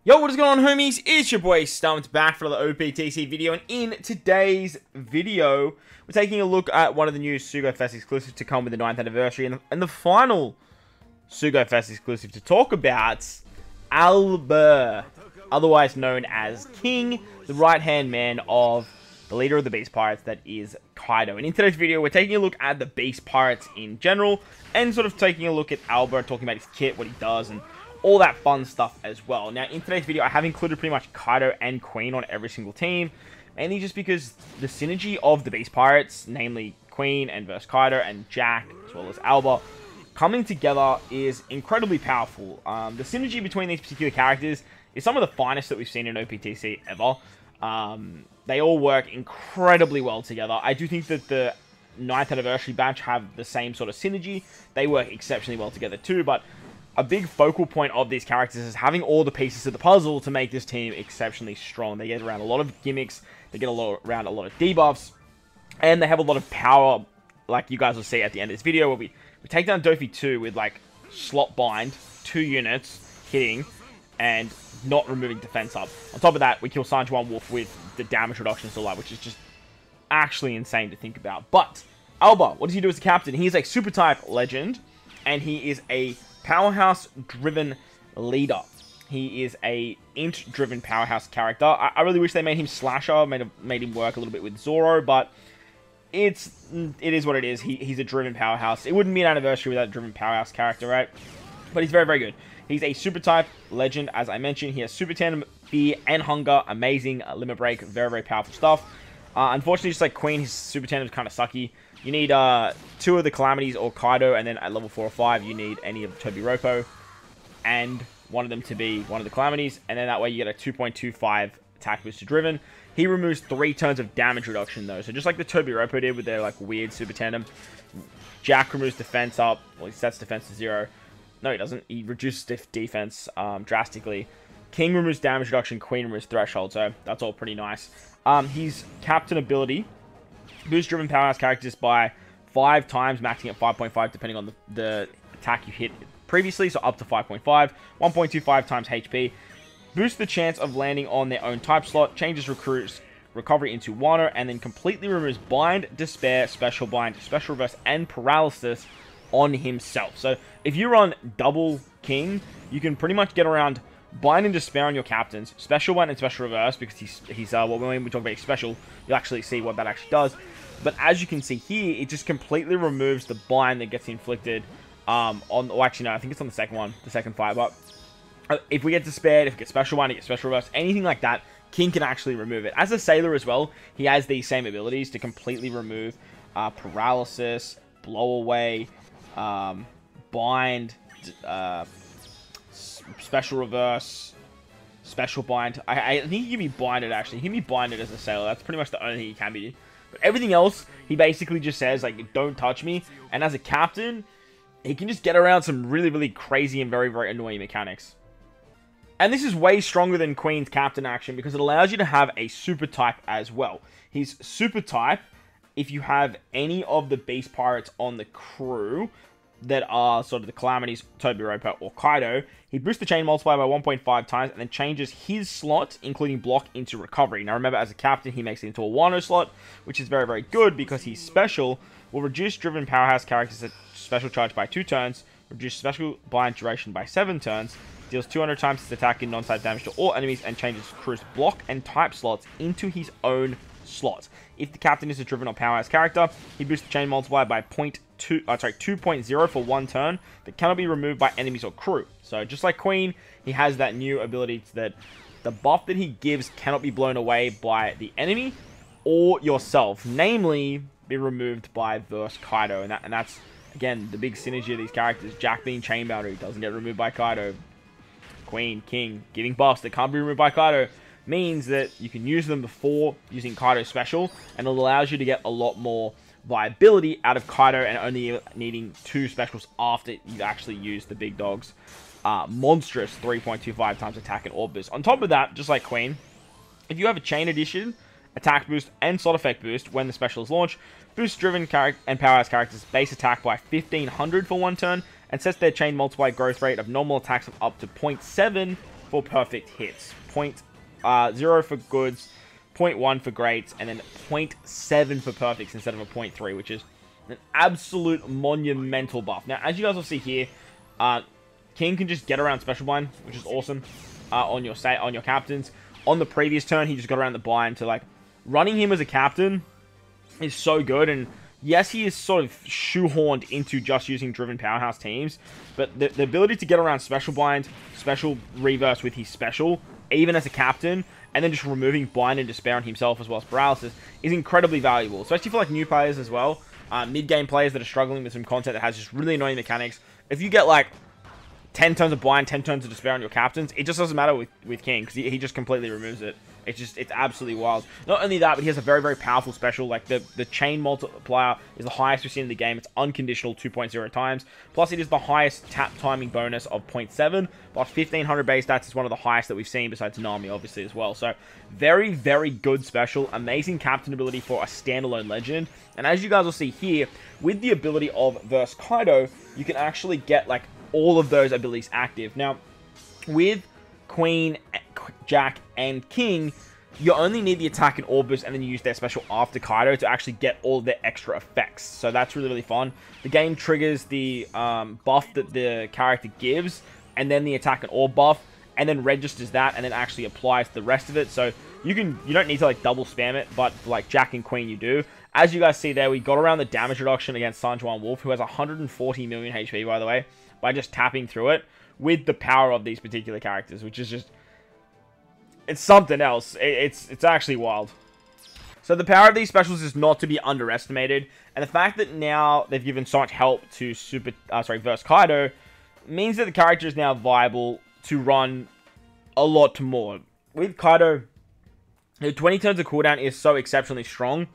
Yo, what is going on, homies? It's your boy Stumped back for another Optc video, and in today's video, we're taking a look at one of the new Sugo Fest exclusives to come with the 9th anniversary, and the final Sugo Fest exclusive to talk about, Alber, otherwise known as King, the right-hand man of the leader of the Beast Pirates, that is Kaido. And in today's video, we're taking a look at the Beast Pirates in general, and sort of taking a look at Alber, talking about his kit, what he does, and all that fun stuff as well. Now, in today's video, I have included pretty much Kaido and Queen on every single team, mainly just because the synergy of the Beast Pirates, namely Queen and versus Kaido and Jack, as well as Alber, coming together is incredibly powerful. The synergy between these particular characters is some of the finest that we've seen in OPTC ever. They all work incredibly well together. I do think that the 9th anniversary batch have the same sort of synergy. They work exceptionally well together too, but a big focal point of these characters is having all the pieces of the puzzle to make this team exceptionally strong. They get around a lot of gimmicks, they get around a lot of debuffs, and they have a lot of power, like you guys will see at the end of this video, where we take down Dofi 2 with, like, slot bind, 2 units hitting, and not removing defense up. On top of that, we kill Sanjuan Wolf with the damage reduction still alive, which is just actually insane to think about. But Alber, what does he do as a captain? He is a super type legend, and he is a powerhouse-driven leader. He is a int-driven powerhouse character. I really wish they made him slasher, made him work a little bit with Zoro, but it is what it is. He's a driven powerhouse. It wouldn't be an anniversary without a driven powerhouse character, right? But he's very, very good. He's a super type legend, as I mentioned. He has super tandem, fear, and hunger. Amazing limit break. Very, very powerful stuff. Unfortunately, just like Queen, his super tandem is kind of sucky. You need 2 of the Calamities or Kaido, and then at level 4 or 5, you need any of Tobi Roppo, and one of them to be one of the Calamities, and then that way you get a 2.25 attack boost to Driven. He removes 3 turns of damage reduction, though, so just like the Tobi Roppo did with their, like, weird super tandem, Jack removes defense up, well, he sets defense to 0. No, he doesn't. He reduces defense drastically. King removes damage reduction, Queen removes threshold, so that's all pretty nice. His captain ability boosts driven powerhouse characters by 5 times, maxing at 5.5 depending on the attack you hit previously, so up to 5.5. 1.25 times HP. Boosts the chance of landing on their own type slot, changes recruits recovery into Wano, and then completely removes bind, despair, special bind, special reverse, and paralysis on himself. So if you run double King, you can pretty much get around bind and despair on your captains, special bind and special reverse, because he's well, when we talk about special, you'll actually see what that actually does. But as you can see here, it just completely removes the bind that gets inflicted oh, actually no, I think it's on the second one, the second fight. But if we get despaired, if we get special bind, we get special reverse, anything like that, King can actually remove it. As a sailor as well, he has these same abilities to completely remove paralysis, blow away, bind, special reverse, special bind. I think he can be binded, actually. He can be binded as a sailor. That's pretty much the only thing he can be. But everything else, he basically just says, like, don't touch me. And as a captain, he can just get around some really, really crazy and very, very annoying mechanics. And this is way stronger than Queen's captain action, because it allows you to have a super type as well. He's super type if you have any of the Beast Pirates on the crew that are sort of the Calamities, Tobi Roppo, or Kaido. He boosts the chain multiplier by 1.5 times and then changes his slot, including block, into recovery. Now remember, as a captain, he makes it into a Wano slot, which is very, very good because he's special. Will reduce driven powerhouse characters at special charge by 2 turns, reduce special bind duration by 7 turns, deals 200 times his attack in non-type damage to all enemies, and changes crew's block and type slots into his own slot. If the captain is a driven or powerhouse character, he boosts the chain multiplier by 2.0 for 1 turn that cannot be removed by enemies or crew. So just like Queen, he has that new ability that the buff that he gives cannot be blown away by the enemy or yourself, namely be removed by versus Kaido, and that's again the big synergy of these characters. Jack being chain boundary doesn't get removed by Kaido. Queen, King giving buffs that can't be removed by Kaido means that you can use them before using Kaido's special, and it allows you to get a lot more viability out of Kaido and only needing 2 specials after you actually use the big dog's monstrous 3.25 times attack and orb boost. On top of that, just like Queen, if you have a chain addition, attack boost, and slot effect boost when the special is launched, boosts driven and powerhouse characters' base attack by 1500 for 1 turn, and sets their chain multiplier growth rate of normal attacks of up to 0.7 for perfect hits, 0 for goods, 0.1 for greats, and then 0.7 for perfects instead of a 0.3, which is an absolute monumental buff. Now, as you guys will see here, King can just get around special bind, which is awesome, on your captains. On the previous turn, he just got around the bind to, like, running him as a captain is so good, and yes, he is sort of shoehorned into just using driven powerhouse teams, but the ability to get around special bind, special reverse with his special, even as a captain, and then just removing bind and despair on himself as well as paralysis is incredibly valuable, especially for like new players as well, mid-game players that are struggling with some content that has just really annoying mechanics. If you get like 10 turns of bind, 10 turns of despair on your captains, it just doesn't matter with King, because he just completely removes it. It's absolutely wild. Not only that, but he has a very, very powerful special. Like, the chain multiplier is the highest we've seen in the game. It's unconditional 2.0 times. Plus, it is the highest tap timing bonus of 0.7. Plus, 1500 base stats is one of the highest that we've seen, besides Nami, obviously, as well. So, very, very good special. Amazing captain ability for a standalone legend. And as you guys will see here, with the ability of Verse Kaido, you can actually get, like, all of those abilities active. Now, with Queen, Jack, and King, you only need the attack and orb boost, and then you use their special after Kaido to actually get all of their extra effects. So that's really, really fun. The game triggers the buff that the character gives, and then the attack and orb buff, and then registers that, and then actually applies the rest of it. So you don't need to like double spam it, but for like Jack and Queen you do. As you guys see there, we got around the damage reduction against San Juan Wolf, who has 140 million HP, by the way, by just tapping through it with the power of these particular characters, which is just, it's something else. It's actually wild. So the power of these specials is not to be underestimated, and the fact that now they've given so much help to Verse Kaido means that the character is now viable to run a lot more. With Kaido, the 20 turns of cooldown is so exceptionally strong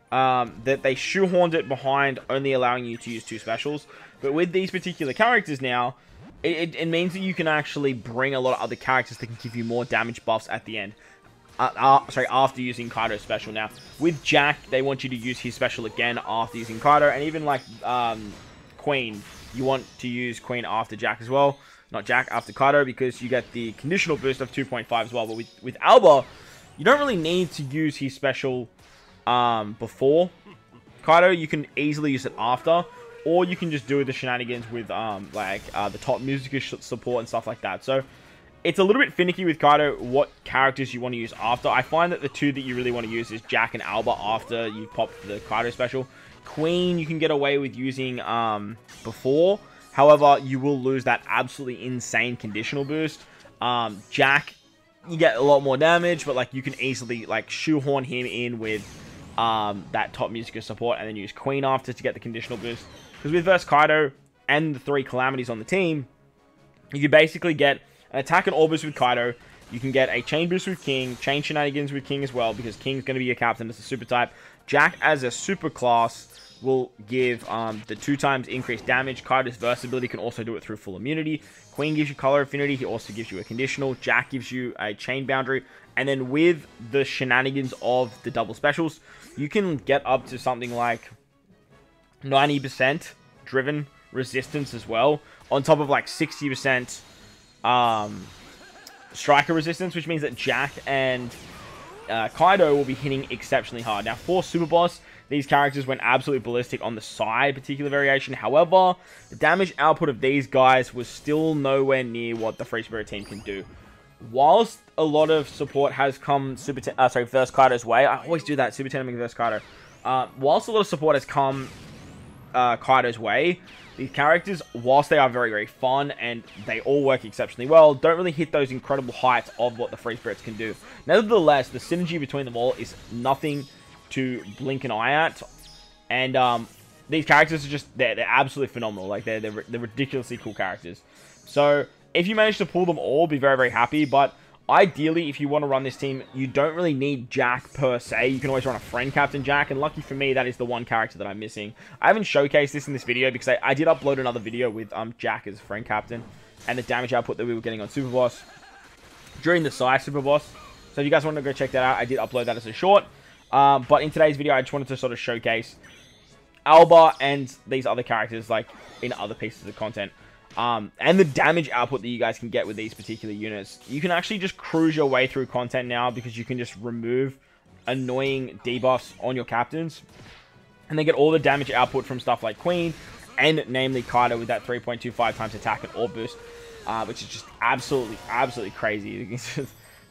that they shoehorned it behind only allowing you to use 2 specials. But with these particular characters now, it means that you can actually bring a lot of other characters that can give you more damage buffs at the end. After using Kaido's special. Now, with Jack, they want you to use his special again after using Kaido, and even like Queen, you want to use Queen after Jack as well. Not Jack, after Kaido, because you get the conditional boost of 2.5 as well. But with Alber, you don't really need to use his special before Kaido. You can easily use it after. Or you can just do the shenanigans with the top music support and stuff like that. So it's a little bit finicky with Kaido what characters you want to use after. I find that the 2 that you really want to use is Jack and Alber after you pop the Kaido special. Queen you can get away with using before. However, you will lose that absolutely insane conditional boost. Jack, you get a lot more damage, but like you can easily like shoehorn him in with that top music support, and then use Queen after to get the conditional boost. Because with Verse Kaido and the 3 calamities on the team, you can basically get an attack and orb boost with Kaido. You can get a chain boost with King, chain shenanigans with King as well, because King's going to be your captain as a super type. Jack as a super class will give the 2 times increased damage. Kaido's verse ability can also do it through full immunity. Queen gives you color affinity. He also gives you a conditional. Jack gives you a chain boundary. And then with the shenanigans of the double specials, you can get up to something like 90% driven resistance as well, on top of like 60% striker resistance, which means that Jack and Kaido will be hitting exceptionally hard. Now, for Super Boss, these characters went absolutely ballistic on the side particular variation. However, the damage output of these guys was still nowhere near what the Free Spirit team can do. Whilst a lot of support has come Verse Kaido's way, I always do that, Super Teneming Verse Kaido. Whilst a lot of support has come Kaido's way, these characters, whilst they are very, very fun and they all work exceptionally well, don't really hit those incredible heights of what the Free Spirits can do. Nevertheless, the synergy between them all is nothing to blink an eye at, and these characters are just, they're absolutely phenomenal. Like, they're ridiculously cool characters. So if you manage to pull them all, be very, very happy. But ideally, if you want to run this team, you don't really need Jack per se. You can always run a friend captain Jack, and lucky for me, that is the one character that I'm missing. I haven't showcased this in this video because I did upload another video with Jack as friend captain and the damage output that we were getting on Super Boss during the Sai Super Boss. So if you guys want to go check that out, I did upload that as a short. But in today's video, I just wanted to sort of showcase Alber and these other characters, like, in other pieces of content. and the damage output that you guys can get with these particular units. You can actually just cruise your way through content now because you can just remove annoying debuffs on your captains and then get all the damage output from stuff like Queen and namely Kaido with that 3.25 times attack and orb boost, which is just absolutely crazy.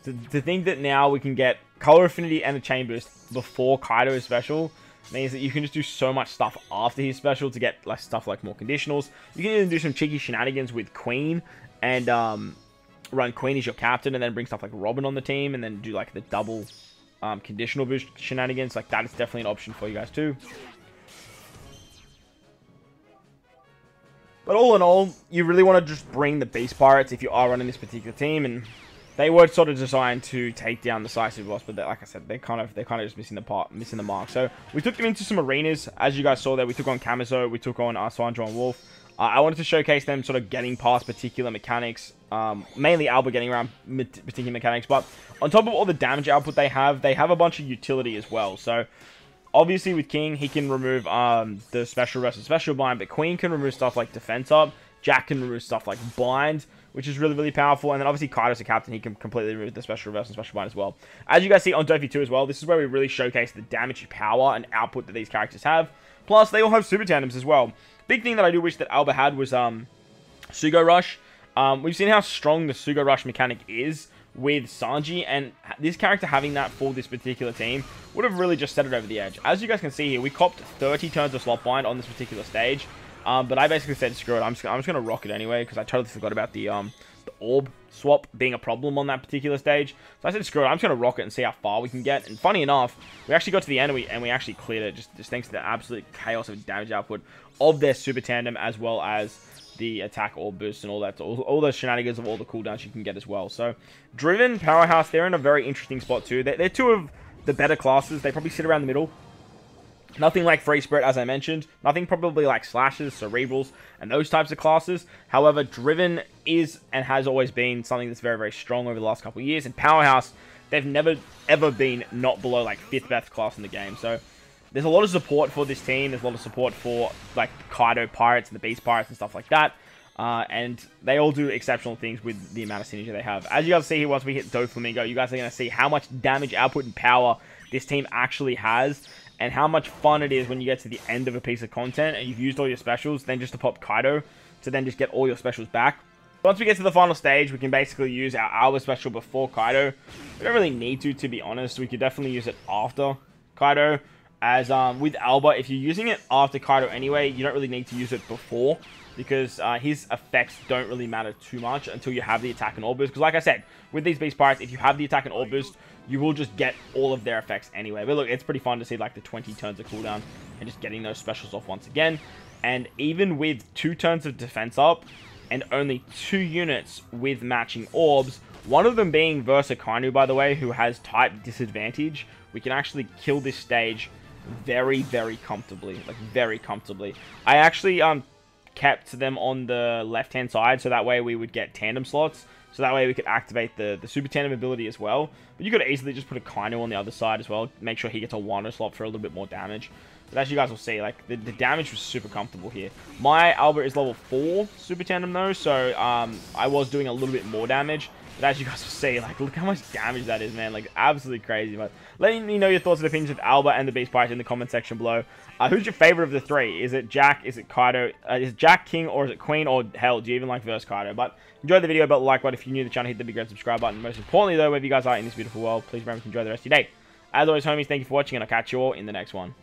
To think that now we can get color affinity and a chain boost before Kaido's special means that you can just do so much stuff after his special to get like stuff like more conditionals. You can even do some cheeky shenanigans with Queen and run Queen as your captain and then bring stuff like Robin on the team and then do like the double conditional boost shenanigans. Like that is definitely an option for you guys too. But all in all, you really want to just bring the Beast Pirates if you are running this particular team, and they were sort of designed to take down the Decisive Boss, but like I said, they're kind of just missing the mark. So we took them into some arenas, as you guys saw there. We took on Kamizo, we took on Sandra and Wolf. I wanted to showcase them sort of getting past particular mechanics, mainly Alber getting around particular mechanics, but on top of all the damage output they have a bunch of utility as well. So obviously with King, he can remove the special versus special bind, but Queen can remove stuff like defense up. Jack can remove stuff like bind, which is really powerful. And then obviously Kaido's a captain, he can completely remove the special reverse and special bind as well. As you guys see on Dofi 2 as well, this is where we really showcase the damage, power, and output that these characters have. Plus, they all have super tandems as well. Big thing that I do wish that Alber had was Sugo Rush. We've seen how strong the Sugo Rush mechanic is with Sanji, and this character having that for this particular team would have really just set it over the edge. As you guys can see here, we copped 30 turns of slot bind on this particular stage, but I basically said screw it, I'm just gonna rock it anyway because I totally forgot about the orb swap being a problem on that particular stage. So I said screw it, I'm just gonna rock it and see how far we can get. And funny enough, we actually got to the end and we actually cleared it just thanks to the absolute chaos of damage output of their super tandem as well as the attack orb boost and all that, all the shenanigans of all the cooldowns you can get as well. So Driven, Powerhouse, they're in a very interesting spot too. They're two of the better classes. They probably sit around the middle. Nothing like Free Spirit, as I mentioned. Nothing probably like Slashers, Cerebrals, and those types of classes. However, Driven is and has always been something that's very strong over the last couple of years. And Powerhouse, they've never ever been not below like 5th best class in the game. So there's a lot of support for this team. There's a lot of support for like Kaido Pirates and the Beast Pirates and stuff like that. And they all do exceptional things with the amount of synergy they have. As you guys see here, once we hit Doflamingo, you guys are going to see how much damage output and power this team actually has. And how much fun it is when you get to the end of a piece of content and you've used all your specials, then just to pop Kaido to then just get all your specials back. Once we get to the final stage, we can basically use our Alber special before Kaido. We don't really need to be honest. We could definitely use it after Kaido. As with Alber, if you're using it after Kaido anyway, you don't really need to use it before, because his effects don't really matter too much until you have the attack and orb boost. Because like I said, with these Beast Pirates, if you have the attack and orb boost, you will just get all of their effects anyway. But look, it's pretty fun to see like the 20 turns of cooldown and just getting those specials off once again. And even with 2 turns of defense up and only 2 units with matching orbs, one of them being Versa Kainu, by the way, who has type disadvantage, we can actually kill this stage very comfortably. Like very comfortably. I actually kept them on the left hand side so that way we would get tandem slots. So that way we could activate the super tandem ability as well. But you could easily just put a Kaino on the other side as well. Make sure he gets a Wano slot for a little bit more damage. But as you guys will see, like the damage was super comfortable here. My Alber is level 4 super tandem though. So I was doing a little bit more damage. But as you guys will see, like look how much damage that is, man. Like absolutely crazy. But let me know your thoughts and opinions of Alber and the Beast Pirates in the comment section below. Who's your favorite of the 3? Is it Jack? Is it Kaido? Is it Jack, King, or is it Queen? Or hell, do you even like Verse Kaido? But enjoy the video, but like button if you're new to the channel, hit the big red subscribe button. Most importantly though, wherever you guys are in this beautiful world, please remember to enjoy the rest of your day. As always, homies, thank you for watching, and I'll catch you all in the next one.